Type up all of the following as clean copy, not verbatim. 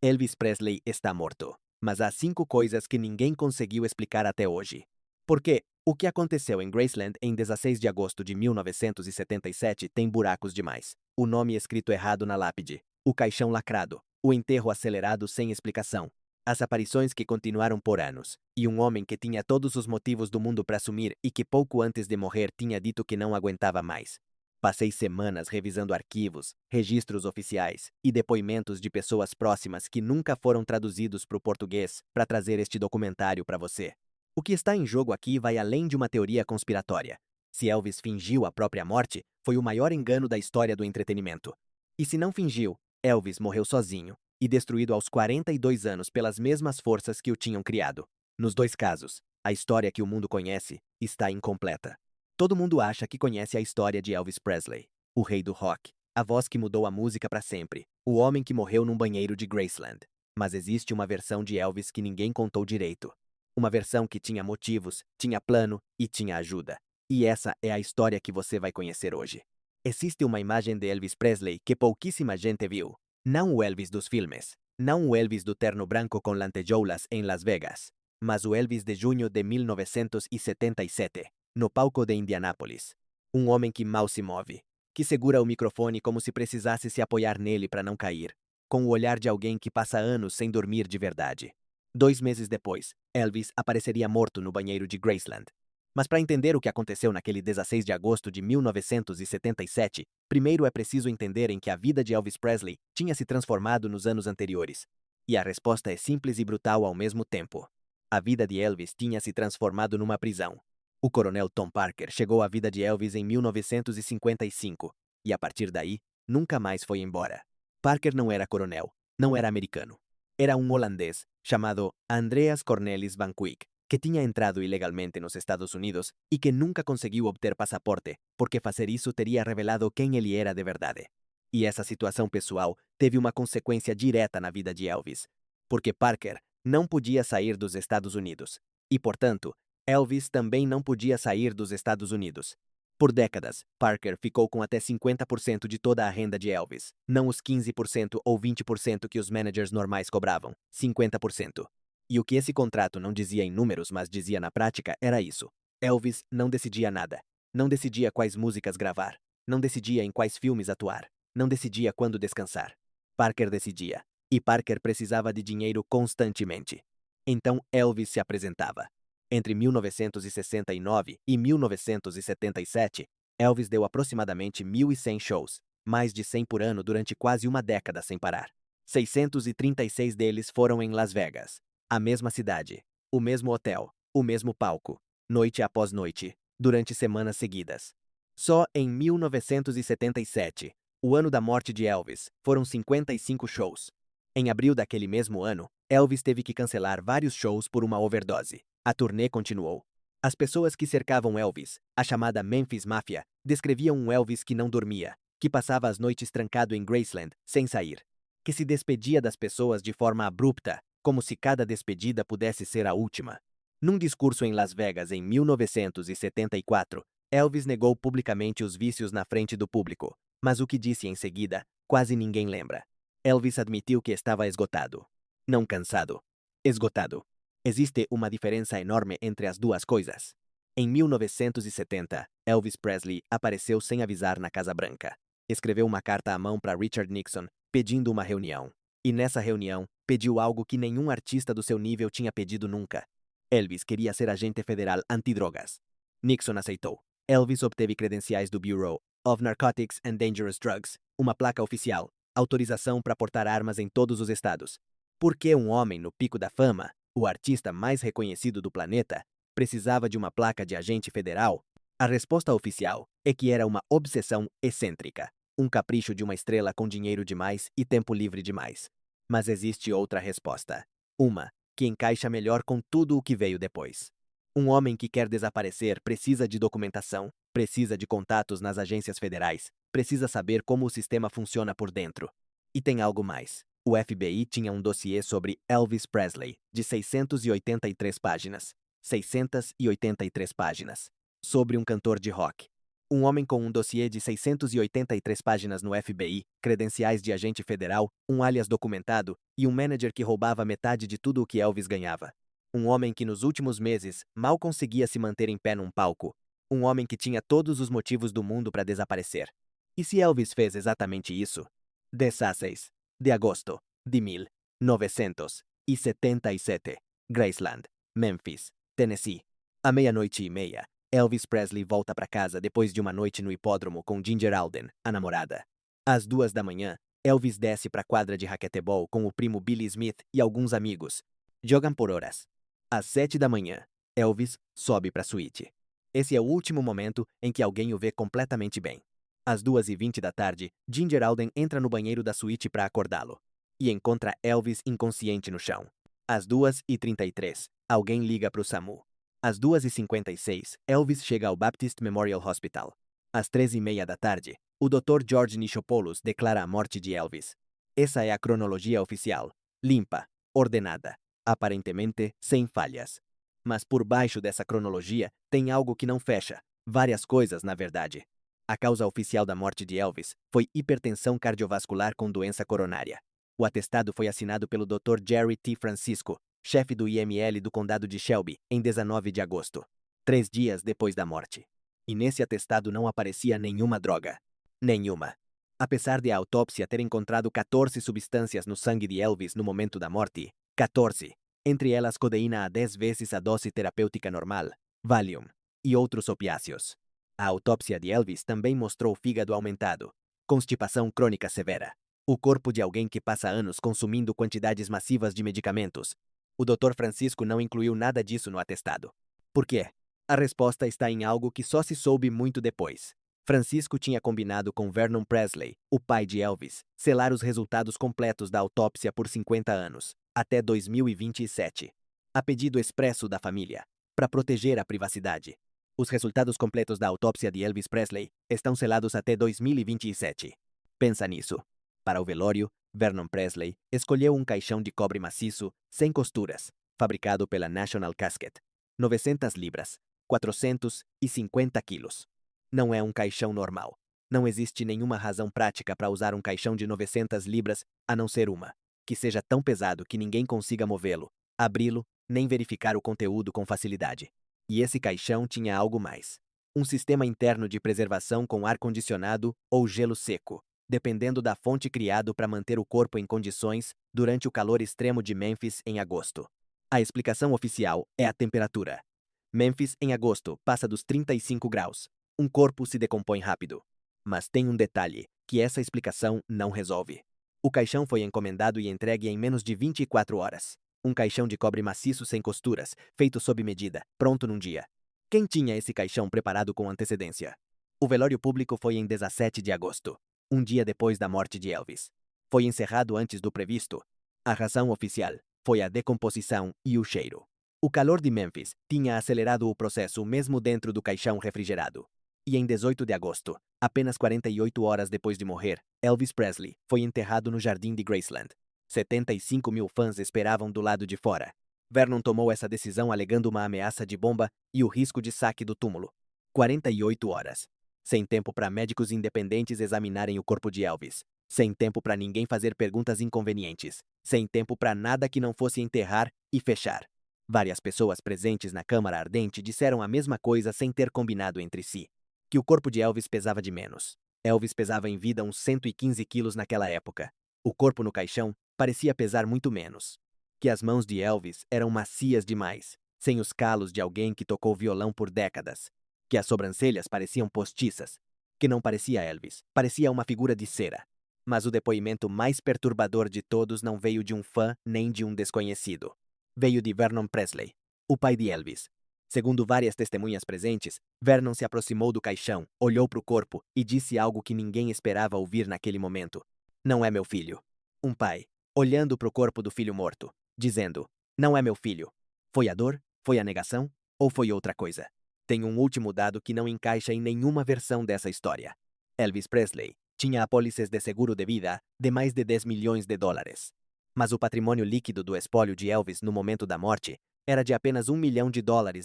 Elvis Presley está morto. Mas há 5 coisas que ninguém conseguiu explicar até hoje. Porque o que aconteceu em Graceland em 16 de agosto de 1977 tem buracos demais. O nome escrito errado na lápide, o caixão lacrado, o enterro acelerado sem explicação, as aparições que continuaram por anos, e um homem que tinha todos os motivos do mundo para sumir e que pouco antes de morrer tinha dito que não aguentava mais. Passei semanas revisando arquivos, registros oficiais e depoimentos de pessoas próximas que nunca foram traduzidos para o português para trazer este documentário para você. O que está em jogo aqui vai além de uma teoria conspiratória. Se Elvis fingiu a própria morte, foi o maior engano da história do entretenimento. E se não fingiu, Elvis morreu sozinho e destruído aos 42 anos pelas mesmas forças que o tinham criado. Nos dois casos, a história que o mundo conhece está incompleta. Todo mundo acha que conhece a história de Elvis Presley, o rei do rock, a voz que mudou a música para sempre, o homem que morreu num banheiro de Graceland. Mas existe uma versão de Elvis que ninguém contou direito. Uma versão que tinha motivos, tinha plano e tinha ajuda. E essa é a história que você vai conhecer hoje. Existe uma imagem de Elvis Presley que pouquíssima gente viu. Não o Elvis dos filmes, não o Elvis do terno branco com lantejoulas em Las Vegas, mas o Elvis de junho de 1977. No palco de Indianápolis. Um homem que mal se move, que segura o microfone como se precisasse se apoiar nele para não cair, com o olhar de alguém que passa anos sem dormir de verdade. 2 meses depois, Elvis apareceria morto no banheiro de Graceland. Mas para entender o que aconteceu naquele 16 de agosto de 1977, primeiro é preciso entender em que a vida de Elvis Presley tinha se transformado nos anos anteriores. E a resposta é simples e brutal ao mesmo tempo. A vida de Elvis tinha se transformado numa prisão. O coronel Tom Parker chegou à vida de Elvis em 1955, e a partir daí, nunca mais foi embora. Parker não era coronel, não era americano. Era um holandês, chamado Andreas Cornelis van Quyck, que tinha entrado ilegalmente nos Estados Unidos e que nunca conseguiu obter passaporte, porque fazer isso teria revelado quem ele era de verdade. E essa situação pessoal teve uma consequência direta na vida de Elvis, porque Parker não podia sair dos Estados Unidos, e, portanto, Elvis também não podia sair dos Estados Unidos. Por décadas, Parker ficou com até 50% de toda a renda de Elvis, não os 15% ou 20% que os managers normais cobravam, 50%. E o que esse contrato não dizia em números, mas dizia na prática, era isso. Elvis não decidia nada. Não decidia quais músicas gravar. Não decidia em quais filmes atuar. Não decidia quando descansar. Parker decidia. E Parker precisava de dinheiro constantemente. Então Elvis se apresentava. Entre 1969 e 1977, Elvis deu aproximadamente 1.100 shows, mais de 100 por ano durante quase uma década sem parar. 636 deles foram em Las Vegas. A mesma cidade, o mesmo hotel, o mesmo palco, noite após noite, durante semanas seguidas. Só em 1977, o ano da morte de Elvis, foram 55 shows. Em abril daquele mesmo ano, Elvis teve que cancelar vários shows por uma overdose. A turnê continuou. As pessoas que cercavam Elvis, a chamada Memphis Mafia, descreviam um Elvis que não dormia, que passava as noites trancado em Graceland, sem sair, que se despedia das pessoas de forma abrupta, como se cada despedida pudesse ser a última. Num discurso em Las Vegas em 1974, Elvis negou publicamente os vícios na frente do público, mas o que disse em seguida, quase ninguém lembra. Elvis admitiu que estava esgotado. Não cansado. Esgotado. Existe uma diferença enorme entre as duas coisas. Em 1970, Elvis Presley apareceu sem avisar na Casa Branca. Escreveu uma carta à mão para Richard Nixon, pedindo uma reunião. E nessa reunião, pediu algo que nenhum artista do seu nível tinha pedido nunca. Elvis queria ser agente federal antidrogas. Nixon aceitou. Elvis obteve credenciais do Bureau of Narcotics and Dangerous Drugs, uma placa oficial, autorização para portar armas em todos os estados. Por que um homem no pico da fama, o artista mais reconhecido do planeta, precisava de uma placa de agente federal? A resposta oficial é que era uma obsessão excêntrica, um capricho de uma estrela com dinheiro demais e tempo livre demais. Mas existe outra resposta. Uma que encaixa melhor com tudo o que veio depois. Um homem que quer desaparecer precisa de documentação, precisa de contatos nas agências federais, precisa saber como o sistema funciona por dentro. E tem algo mais. O FBI tinha um dossiê sobre Elvis Presley, de 683 páginas. 683 páginas. Sobre um cantor de rock. Um homem com um dossiê de 683 páginas no FBI, credenciais de agente federal, um alias documentado e um manager que roubava metade de tudo o que Elvis ganhava. Um homem que nos últimos meses mal conseguia se manter em pé num palco. Um homem que tinha todos os motivos do mundo para desaparecer. E se Elvis fez exatamente isso? 16 de agosto de 1977, Graceland, Memphis, Tennessee. À 00:30, Elvis Presley volta para casa depois de uma noite no hipódromo com Ginger Alden, a namorada. Às 2 da manhã, Elvis desce para a quadra de raquetebol com o primo Billy Smith e alguns amigos. Jogam por horas. Às 7 da manhã, Elvis sobe para a suíte. Esse é o último momento em que alguém o vê completamente bem. Às 2h20 da tarde, Ginger Alden entra no banheiro da suíte para acordá-lo e encontra Elvis inconsciente no chão. Às 2h33, alguém liga para o SAMU. Às 2h56, Elvis chega ao Baptist Memorial Hospital. Às 3h30 da tarde, o Dr. George Nichopoulos declara a morte de Elvis. Essa é a cronologia oficial, limpa, ordenada, aparentemente sem falhas. Mas por baixo dessa cronologia tem algo que não fecha, várias coisas na verdade. A causa oficial da morte de Elvis foi hipertensão cardiovascular com doença coronária. O atestado foi assinado pelo Dr. Jerry T. Francisco, chefe do IML do condado de Shelby, em 19 de agosto, 3 dias depois da morte. E nesse atestado não aparecia nenhuma droga. Nenhuma. Apesar de a autópsia ter encontrado 14 substâncias no sangue de Elvis no momento da morte, 14, entre elas codeína a 10 vezes a dose terapêutica normal, Valium, e outros opiáceos. A autópsia de Elvis também mostrou fígado aumentado, constipação crônica severa, o corpo de alguém que passa anos consumindo quantidades massivas de medicamentos. O Dr. Francisco não incluiu nada disso no atestado. Por quê? A resposta está em algo que só se soube muito depois. Francisco tinha combinado com Vernon Presley, o pai de Elvis, selar os resultados completos da autópsia por 50 anos, até 2027. A pedido expresso da família, para proteger a privacidade. Os resultados completos da autópsia de Elvis Presley estão selados até 2027. Pensa nisso. Para o velório, Vernon Presley escolheu um caixão de cobre maciço, sem costuras, fabricado pela National Casket. 900 libras, 450 quilos. Não é um caixão normal. Não existe nenhuma razão prática para usar um caixão de 900 libras, a não ser uma, que seja tão pesado que ninguém consiga movê-lo, abri-lo, nem verificar o conteúdo com facilidade. E esse caixão tinha algo mais. Um sistema interno de preservação com ar-condicionado ou gelo seco, dependendo da fonte criado para manter o corpo em condições durante o calor extremo de Memphis em agosto. A explicação oficial é a temperatura. Memphis em agosto passa dos 35 graus. Um corpo se decompõe rápido. Mas tem um detalhe, que essa explicação não resolve. O caixão foi encomendado e entregue em menos de 24 horas. Um caixão de cobre maciço sem costuras, feito sob medida, pronto num dia. Quem tinha esse caixão preparado com antecedência? O velório público foi em 17 de agosto, um dia depois da morte de Elvis. Foi encerrado antes do previsto. A razão oficial foi a decomposição e o cheiro. O calor de Memphis tinha acelerado o processo mesmo dentro do caixão refrigerado. E em 18 de agosto, apenas 48 horas depois de morrer, Elvis Presley foi enterrado no jardim de Graceland. 75 mil fãs esperavam do lado de fora. Vernon tomou essa decisão alegando uma ameaça de bomba e o risco de saque do túmulo. 48 horas. Sem tempo para médicos independentes examinarem o corpo de Elvis. Sem tempo para ninguém fazer perguntas inconvenientes. Sem tempo para nada que não fosse enterrar e fechar. Várias pessoas presentes na Câmara Ardente disseram a mesma coisa sem ter combinado entre si. Que o corpo de Elvis pesava de menos. Elvis pesava em vida uns 115 quilos naquela época. O corpo no caixão parecia pesar muito menos. Que as mãos de Elvis eram macias demais, sem os calos de alguém que tocou violão por décadas. Que as sobrancelhas pareciam postiças. Que não parecia Elvis, parecia uma figura de cera. Mas o depoimento mais perturbador de todos não veio de um fã nem de um desconhecido. Veio de Vernon Presley, o pai de Elvis. Segundo várias testemunhas presentes, Vernon se aproximou do caixão, olhou para o corpo e disse algo que ninguém esperava ouvir naquele momento. Não é meu filho. Um pai, olhando para o corpo do filho morto, dizendo, não é meu filho. Foi a dor? Foi a negação? Ou foi outra coisa? Tem um último dado que não encaixa em nenhuma versão dessa história. Elvis Presley tinha apólices de seguro de vida de mais de 10 milhões de dólares. Mas o patrimônio líquido do espólio de Elvis no momento da morte era de apenas $1 milhão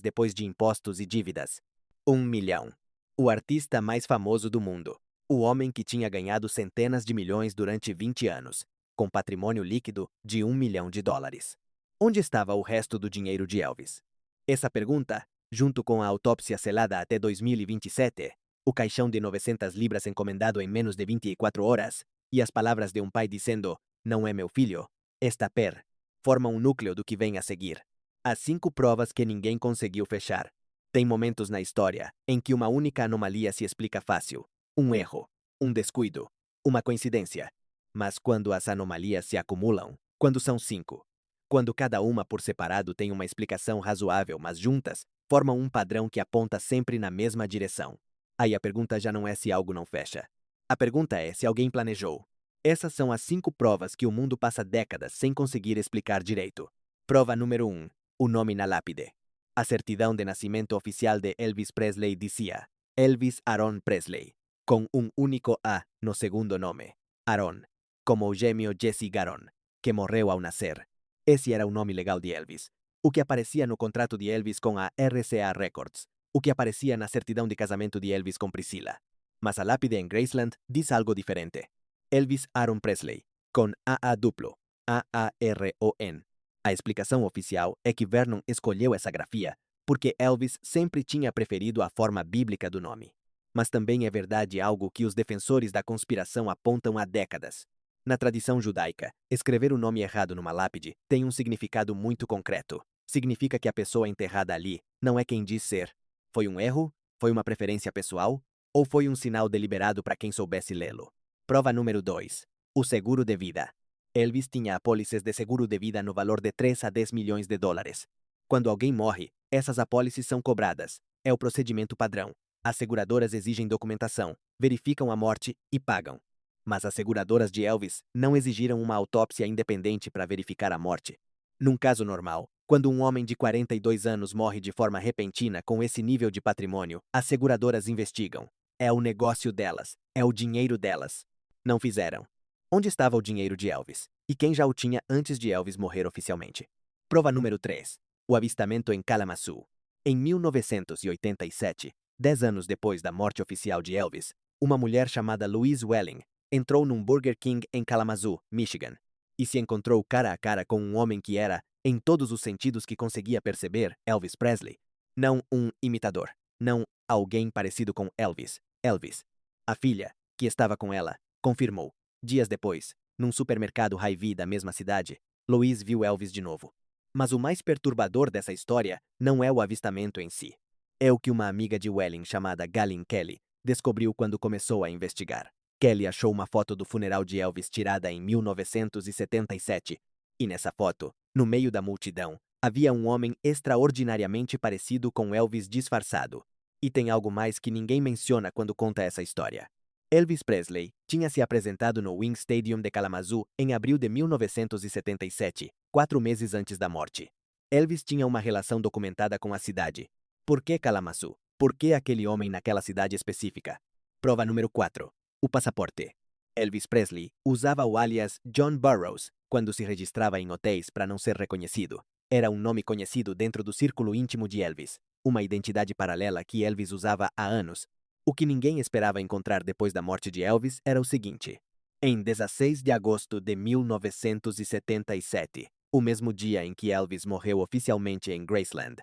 depois de impostos e dívidas. 1 milhão. O artista mais famoso do mundo. O homem que tinha ganhado centenas de milhões durante 20 anos, com patrimônio líquido de US$ 1 milhão. Onde estava o resto do dinheiro de Elvis? Essa pergunta, junto com a autópsia selada até 2027, o caixão de 900 libras encomendado em menos de 24 horas, e as palavras de um pai dizendo, não é meu filho, esta per, formam um núcleo do que vem a seguir. As 5 provas que ninguém conseguiu fechar. Tem momentos na história em que uma única anomalia se explica fácil. Um erro, um descuido, uma coincidência. Mas quando as anomalias se acumulam, quando são 5, quando cada uma por separado tem uma explicação razoável, mas juntas, formam um padrão que aponta sempre na mesma direção. Aí a pergunta já não é se algo não fecha. A pergunta é se alguém planejou. Essas são as 5 provas que o mundo passa décadas sem conseguir explicar direito. Prova número 1. O nome na lápide. A certidão de nascimento oficial de Elvis Presley dizia Elvis Aaron Presley, com um único A no segundo nome, Aaron, como o gêmeo Jesse Garon, que morreu ao nascer. Esse era o nome legal de Elvis, o que aparecia no contrato de Elvis com a RCA Records, o que aparecia na certidão de casamento de Elvis com Priscila. Mas a lápide em Graceland diz algo diferente. Elvis Aaron Presley, com AA duplo, A-A-R-O-N. A explicação oficial é que Vernon escolheu essa grafia porque Elvis sempre tinha preferido a forma bíblica do nome. Mas também é verdade algo que os defensores da conspiração apontam há décadas. Na tradição judaica, escrever o nome errado numa lápide tem um significado muito concreto. Significa que a pessoa enterrada ali não é quem diz ser. Foi um erro? Foi uma preferência pessoal? Ou foi um sinal deliberado para quem soubesse lê-lo? Prova número 2. O seguro de vida. Elvis tinha apólices de seguro de vida no valor de 3 a 10 milhões de dólares. Quando alguém morre, essas apólices são cobradas. É o procedimento padrão. As seguradoras exigem documentação, verificam a morte e pagam. Mas as seguradoras de Elvis não exigiram uma autópsia independente para verificar a morte. Num caso normal, quando um homem de 42 anos morre de forma repentina com esse nível de patrimônio, as seguradoras investigam. É o negócio delas, é o dinheiro delas. Não fizeram. Onde estava o dinheiro de Elvis? E quem já o tinha antes de Elvis morrer oficialmente? Prova número 3. O avistamento em Kalamazoo. Em 1987, 10 anos depois da morte oficial de Elvis, uma mulher chamada Louise Welling entrou num Burger King em Kalamazoo, Michigan, e se encontrou cara a cara com um homem que era, em todos os sentidos que conseguia perceber, Elvis Presley. Não um imitador, não alguém parecido com Elvis. Elvis. A filha, que estava com ela, confirmou. Dias depois, num supermercado Hy-Vee da mesma cidade, Louise viu Elvis de novo. Mas o mais perturbador dessa história não é o avistamento em si. É o que uma amiga de Welling chamada Galen Kelly descobriu quando começou a investigar. Kelly achou uma foto do funeral de Elvis tirada em 1977. E nessa foto, no meio da multidão, havia um homem extraordinariamente parecido com Elvis disfarçado. E tem algo mais que ninguém menciona quando conta essa história. Elvis Presley tinha se apresentado no Wing Stadium de Kalamazoo em abril de 1977, 4 meses antes da morte. Elvis tinha uma relação documentada com a cidade. Por que Kalamazoo? Por que aquele homem naquela cidade específica? Prova número 4. O passaporte. Elvis Presley usava o alias John Burroughs quando se registrava em hotéis para não ser reconhecido. Era um nome conhecido dentro do círculo íntimo de Elvis, uma identidade paralela que Elvis usava há anos. O que ninguém esperava encontrar depois da morte de Elvis era o seguinte. Em 16 de agosto de 1977, o mesmo dia em que Elvis morreu oficialmente em Graceland,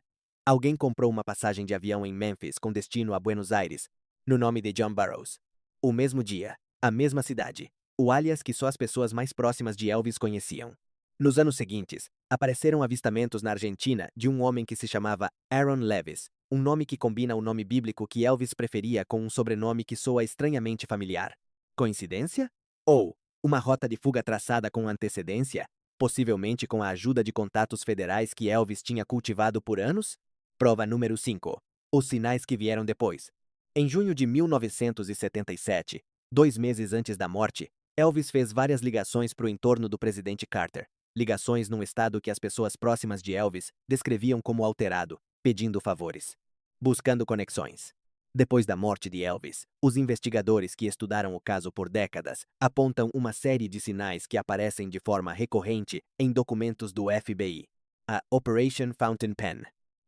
alguém comprou uma passagem de avião em Memphis com destino a Buenos Aires, no nome de John Burroughs. O mesmo dia, a mesma cidade, o alias que só as pessoas mais próximas de Elvis conheciam. Nos anos seguintes, apareceram avistamentos na Argentina de um homem que se chamava Aaron Levis, um nome que combina o nome bíblico que Elvis preferia com um sobrenome que soa estranhamente familiar. Coincidência? Ou uma rota de fuga traçada com antecedência, possivelmente com a ajuda de contatos federais que Elvis tinha cultivado por anos? Prova número 5. Os sinais que vieram depois. Em junho de 1977, 2 meses antes da morte, Elvis fez várias ligações para o entorno do presidente Carter. Ligações num estado que as pessoas próximas de Elvis descreviam como alterado, pedindo favores, buscando conexões. Depois da morte de Elvis, os investigadores que estudaram o caso por décadas apontam uma série de sinais que aparecem de forma recorrente em documentos do FBI. A Operation Fountain Pen,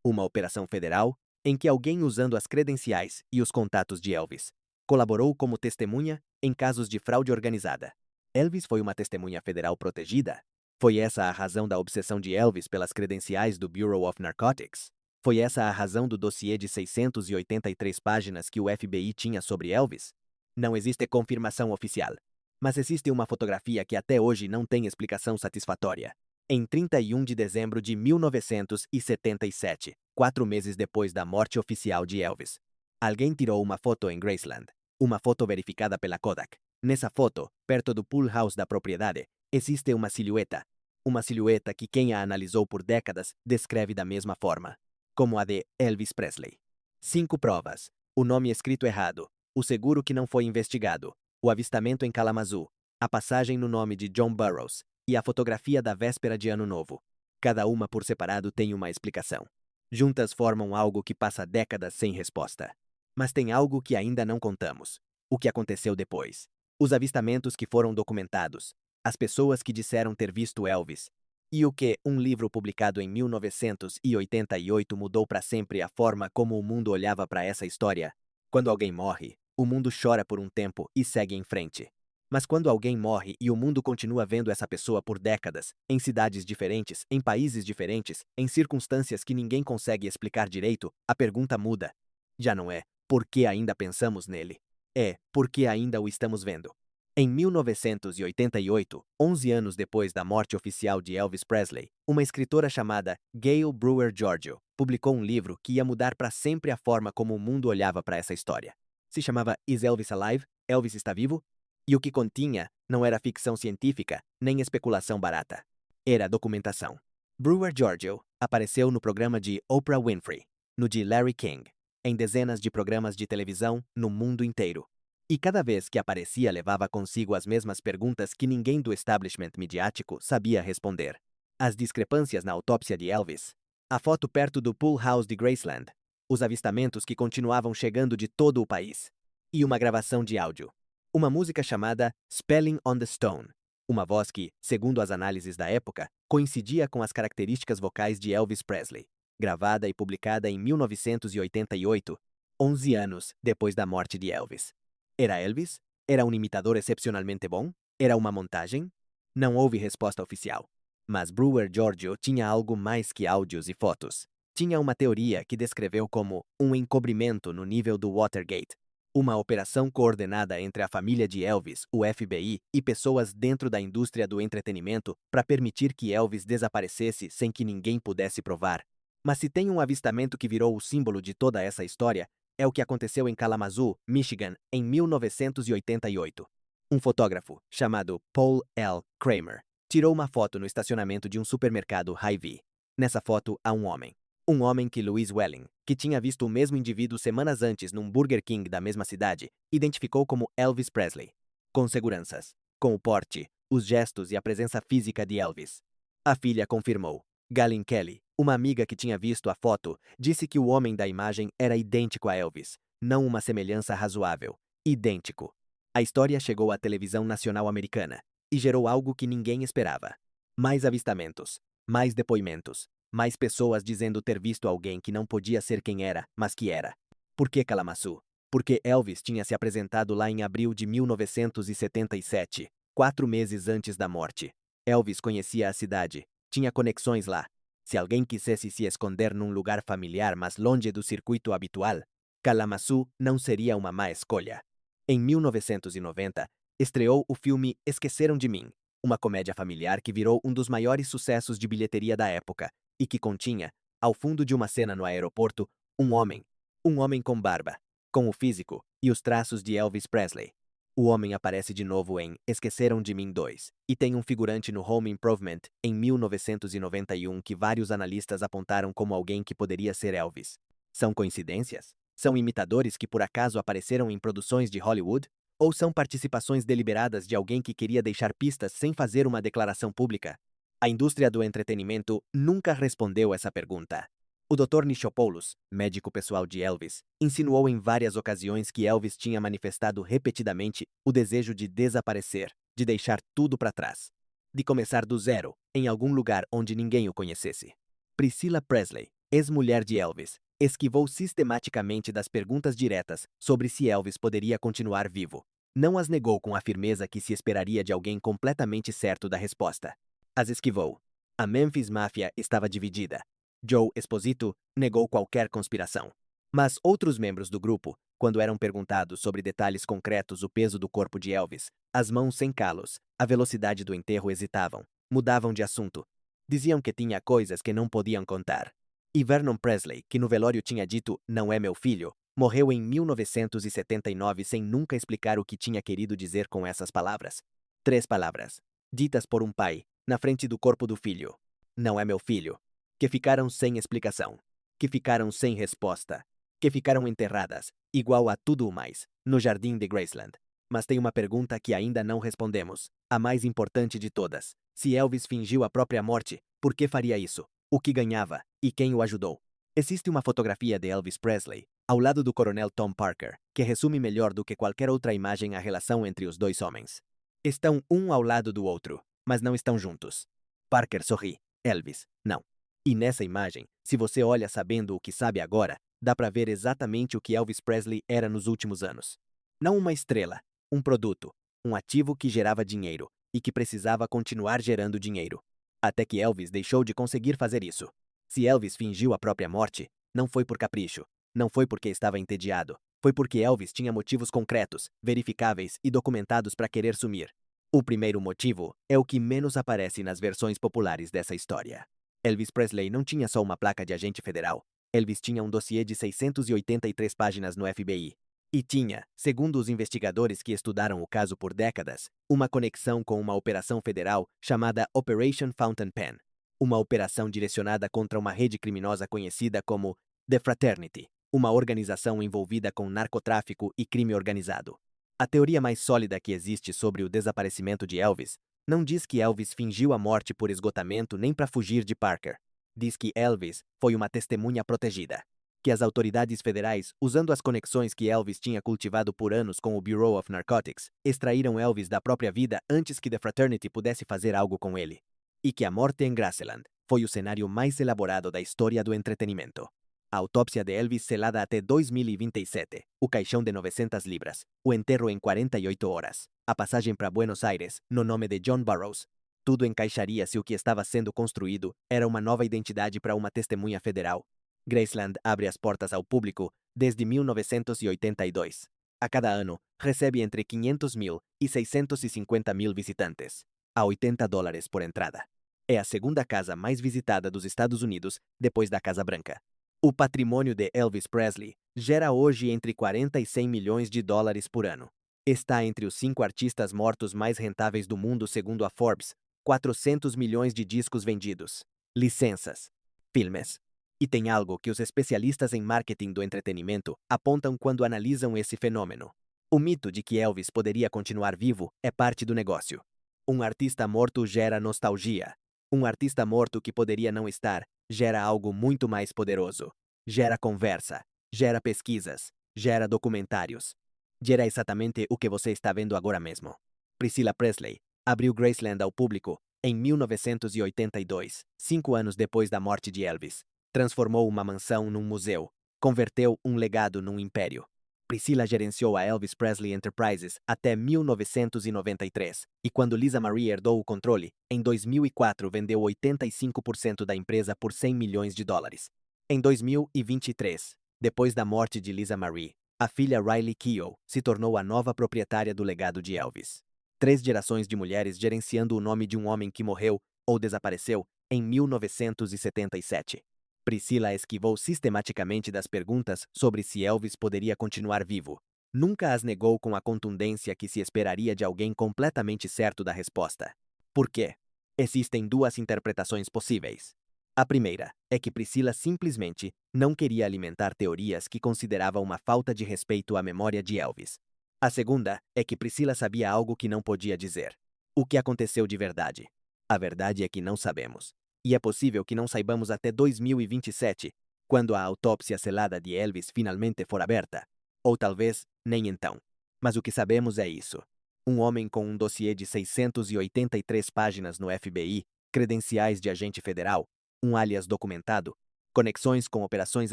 uma operação federal, em que alguém usando as credenciais e os contatos de Elvis colaborou como testemunha em casos de fraude organizada. Elvis foi uma testemunha federal protegida? Foi essa a razão da obsessão de Elvis pelas credenciais do Bureau of Narcotics? Foi essa a razão do dossiê de 683 páginas que o FBI tinha sobre Elvis? Não existe confirmação oficial, mas existe uma fotografia que até hoje não tem explicação satisfatória. Em 31 de dezembro de 1977, 4 meses depois da morte oficial de Elvis, alguém tirou uma foto em Graceland. Uma foto verificada pela Kodak. Nessa foto, perto do pool house da propriedade, existe uma silhueta. Uma silhueta que quem a analisou por décadas descreve da mesma forma, como a de Elvis Presley. 5 provas. O nome escrito errado, o seguro que não foi investigado, o avistamento em Kalamazoo, a passagem no nome de John Burroughs e a fotografia da véspera de Ano Novo. Cada uma por separado tem uma explicação. Juntas formam algo que passa décadas sem resposta. Mas tem algo que ainda não contamos. O que aconteceu depois. Os avistamentos que foram documentados. As pessoas que disseram ter visto Elvis. E o que um livro publicado em 1988 mudou para sempre a forma como o mundo olhava para essa história. Quando alguém morre, o mundo chora por um tempo e segue em frente. Mas quando alguém morre e o mundo continua vendo essa pessoa por décadas, em cidades diferentes, em países diferentes, em circunstâncias que ninguém consegue explicar direito, a pergunta muda. Já não é por que ainda pensamos nele? É por que ainda o estamos vendo. Em 1988, 11 anos depois da morte oficial de Elvis Presley, uma escritora chamada Gail Brewer Giorgio publicou um livro que ia mudar para sempre a forma como o mundo olhava para essa história. Se chamava Is Elvis Alive? Elvis está vivo? E o que continha não era ficção científica, nem especulação barata. Era documentação. Brewer Giorgio apareceu no programa de Oprah Winfrey, no de Larry King, em dezenas de programas de televisão no mundo inteiro. E cada vez que aparecia levava consigo as mesmas perguntas que ninguém do establishment midiático sabia responder. As discrepâncias na autópsia de Elvis, a foto perto do pool house de Graceland, os avistamentos que continuavam chegando de todo o país, e uma gravação de áudio. Uma música chamada Spelling on the Stone, uma voz que, segundo as análises da época, coincidia com as características vocais de Elvis Presley, gravada e publicada em 1988, 11 anos depois da morte de Elvis. Era Elvis? Era um imitador excepcionalmente bom? Era uma montagem? Não houve resposta oficial. Mas Brewer Giorgio tinha algo mais que áudios e fotos. Tinha uma teoria que descreveu como um encobrimento no nível do Watergate, uma operação coordenada entre a família de Elvis, o FBI e pessoas dentro da indústria do entretenimento para permitir que Elvis desaparecesse sem que ninguém pudesse provar. Mas se tem um avistamento que virou o símbolo de toda essa história, é o que aconteceu em Kalamazoo, Michigan, em 1988. Um fotógrafo, chamado Paul L. Kramer, tirou uma foto no estacionamento de um supermercado Hy-Vee. Nessa foto há um homem. Um homem que Louise Welling, que tinha visto o mesmo indivíduo semanas antes num Burger King da mesma cidade, identificou como Elvis Presley. Com seguranças, com o porte, os gestos e a presença física de Elvis. A filha confirmou. Galen Kelly, uma amiga que tinha visto a foto, disse que o homem da imagem era idêntico a Elvis, não uma semelhança razoável. Idêntico. A história chegou à televisão nacional americana e gerou algo que ninguém esperava. Mais avistamentos, mais depoimentos, mais pessoas dizendo ter visto alguém que não podia ser quem era, mas que era. Por que Kalamazoo? Porque Elvis tinha se apresentado lá em abril de 1977, 4 meses antes da morte. Elvis conhecia a cidade, tinha conexões lá. Se alguém quisesse se esconder num lugar familiar mas longe do circuito habitual, Kalamazoo não seria uma má escolha. Em 1990, estreou o filme Esqueceram de Mim, uma comédia familiar que virou um dos maiores sucessos de bilheteria da época e que continha, ao fundo de uma cena no aeroporto, um homem. Um homem com barba, com o físico e os traços de Elvis Presley. O homem aparece de novo em Esqueceram de Mim 2 e tem um figurante no Home Improvement em 1991 que vários analistas apontaram como alguém que poderia ser Elvis. São coincidências? São imitadores que por acaso apareceram em produções de Hollywood? Ou são participações deliberadas de alguém que queria deixar pistas sem fazer uma declaração pública? A indústria do entretenimento nunca respondeu essa pergunta. O Dr. Nichopoulos, médico pessoal de Elvis, insinuou em várias ocasiões que Elvis tinha manifestado repetidamente o desejo de desaparecer, de deixar tudo para trás, de começar do zero, em algum lugar onde ninguém o conhecesse. Priscilla Presley, ex-mulher de Elvis, Esquivou sistematicamente das perguntas diretas sobre se Elvis poderia continuar vivo. Não as negou com a firmeza que se esperaria de alguém completamente certo da resposta. As esquivou. A Memphis Mafia estava dividida. Joe Esposito negou qualquer conspiração. Mas outros membros do grupo, quando eram perguntados sobre detalhes concretos, o peso do corpo de Elvis, as mãos sem calos, a velocidade do enterro, hesitavam, mudavam de assunto. Diziam que tinha coisas que não podiam contar. E Vernon Presley, que no velório tinha dito, "não é meu filho", morreu em 1979 sem nunca explicar o que tinha querido dizer com essas palavras. 3 palavras, ditas por um pai, na frente do corpo do filho. "Não é meu filho", que ficaram sem explicação, que ficaram sem resposta, que ficaram enterradas, igual a tudo o mais, no jardim de Graceland. Mas tem uma pergunta que ainda não respondemos, a mais importante de todas. Se Elvis fingiu a própria morte, por que faria isso? O que ganhava? E quem o ajudou? Existe uma fotografia de Elvis Presley, ao lado do coronel Tom Parker, que resume melhor do que qualquer outra imagem a relação entre os dois homens. Estão um ao lado do outro, mas não estão juntos. Parker sorri. Elvis, não. E nessa imagem, se você olha sabendo o que sabe agora, dá para ver exatamente o que Elvis Presley era nos últimos anos. Não uma estrela, um produto, um ativo que gerava dinheiro e que precisava continuar gerando dinheiro. Até que Elvis deixou de conseguir fazer isso. Se Elvis fingiu a própria morte, não foi por capricho, não foi porque estava entediado, foi porque Elvis tinha motivos concretos, verificáveis e documentados para querer sumir. O primeiro motivo é o que menos aparece nas versões populares dessa história. Elvis Presley não tinha só uma placa de agente federal. Elvis tinha um dossiê de 683 páginas no FBI. E tinha, segundo os investigadores que estudaram o caso por décadas, uma conexão com uma operação federal chamada Operation Fountain Pen, uma operação direcionada contra uma rede criminosa conhecida como The Fraternity, uma organização envolvida com narcotráfico e crime organizado. A teoria mais sólida que existe sobre o desaparecimento de Elvis não diz que Elvis fingiu a morte por esgotamento nem para fugir de Parker. Diz que Elvis foi uma testemunha protegida. Que as autoridades federais, usando as conexões que Elvis tinha cultivado por anos com o Bureau of Narcotics, extraíram Elvis da própria vida antes que The Fraternity pudesse fazer algo com ele. E que a morte em Graceland foi o cenário mais elaborado da história do entretenimento. A autópsia de Elvis selada até 2027, o caixão de 900 libras, o enterro em 48 horas, a passagem para Buenos Aires, no nome de John Burroughs. Tudo encaixaria se o que estava sendo construído era uma nova identidade para uma testemunha federal. Graceland abre as portas ao público desde 1982. A cada ano, recebe entre 500 mil e 650 mil visitantes, a $80 por entrada. É a segunda casa mais visitada dos Estados Unidos depois da Casa Branca. O patrimônio de Elvis Presley gera hoje entre 40 e 100 milhões de dólares por ano. Está entre os 5 artistas mortos mais rentáveis do mundo segundo a Forbes, 400 milhões de discos vendidos, licenças, filmes. E tem algo que os especialistas em marketing do entretenimento apontam quando analisam esse fenômeno. O mito de que Elvis poderia continuar vivo é parte do negócio. Um artista morto gera nostalgia. Um artista morto que poderia não estar gera algo muito mais poderoso. Gera conversa, gera pesquisas, gera documentários. Gera exatamente o que você está vendo agora mesmo. Priscilla Presley abriu Graceland ao público em 1982, 5 anos depois da morte de Elvis. Transformou uma mansão num museu, converteu um legado num império. Priscilla gerenciou a Elvis Presley Enterprises até 1993, e quando Lisa Marie herdou o controle, em 2004 vendeu 85% da empresa por 100 milhões de dólares. Em 2023, depois da morte de Lisa Marie, a filha Riley Keough se tornou a nova proprietária do legado de Elvis. 3 gerações de mulheres gerenciando o nome de um homem que morreu ou desapareceu em 1977. Priscilla esquivou sistematicamente das perguntas sobre se Elvis poderia continuar vivo. Nunca as negou com a contundência que se esperaria de alguém completamente certo da resposta. Por quê? Existem 2 interpretações possíveis. A primeira é que Priscilla simplesmente não queria alimentar teorias que considerava uma falta de respeito à memória de Elvis. A segunda é que Priscilla sabia algo que não podia dizer. O que aconteceu de verdade? A verdade é que não sabemos. E é possível que não saibamos até 2027, quando a autópsia selada de Elvis finalmente for aberta. Ou talvez, nem então. Mas o que sabemos é isso. Um homem com um dossiê de 683 páginas no FBI, credenciais de agente federal, um alias documentado, conexões com operações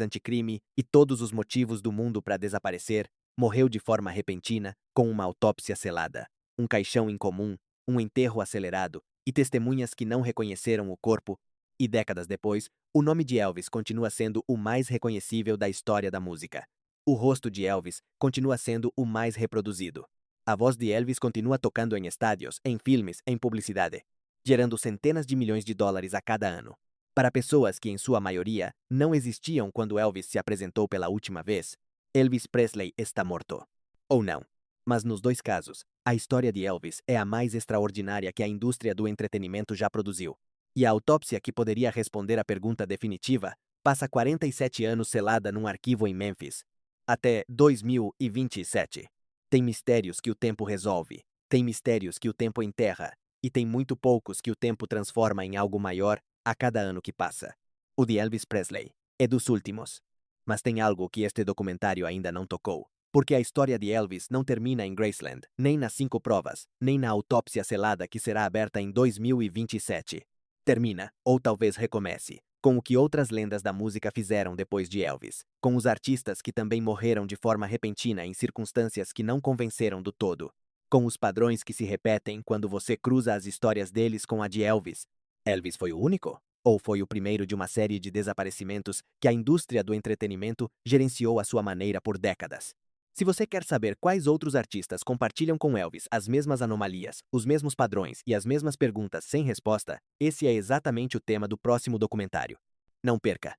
anticrime e todos os motivos do mundo para desaparecer, morreu de forma repentina, com uma autópsia selada, um caixão incomum, um enterro acelerado e testemunhas que não reconheceram o corpo. E décadas depois, o nome de Elvis continua sendo o mais reconhecível da história da música. O rosto de Elvis continua sendo o mais reproduzido. A voz de Elvis continua tocando em estádios, em filmes, em publicidade, gerando centenas de milhões de dólares a cada ano. Para pessoas que, em sua maioria, não existiam quando Elvis se apresentou pela última vez, Elvis Presley está morto. Ou não. Mas nos dois casos, a história de Elvis é a mais extraordinária que a indústria do entretenimento já produziu. E a autópsia que poderia responder a pergunta definitiva passa 47 anos selada num arquivo em Memphis. Até 2027. Tem mistérios que o tempo resolve, tem mistérios que o tempo enterra, e tem muito poucos que o tempo transforma em algo maior a cada ano que passa. O de Elvis Presley é dos últimos. Mas tem algo que este documentário ainda não tocou. Porque a história de Elvis não termina em Graceland, nem nas 5 provas, nem na autópsia selada que será aberta em 2027. Termina, ou talvez recomece, com o que outras lendas da música fizeram depois de Elvis, com os artistas que também morreram de forma repentina em circunstâncias que não convenceram do todo, com os padrões que se repetem quando você cruza as histórias deles com a de Elvis. Elvis foi o único? Ou foi o primeiro de uma série de desaparecimentos que a indústria do entretenimento gerenciou à sua maneira por décadas? Se você quer saber quais outros artistas compartilham com Elvis as mesmas anomalias, os mesmos padrões e as mesmas perguntas sem resposta, esse é exatamente o tema do próximo documentário. Não perca!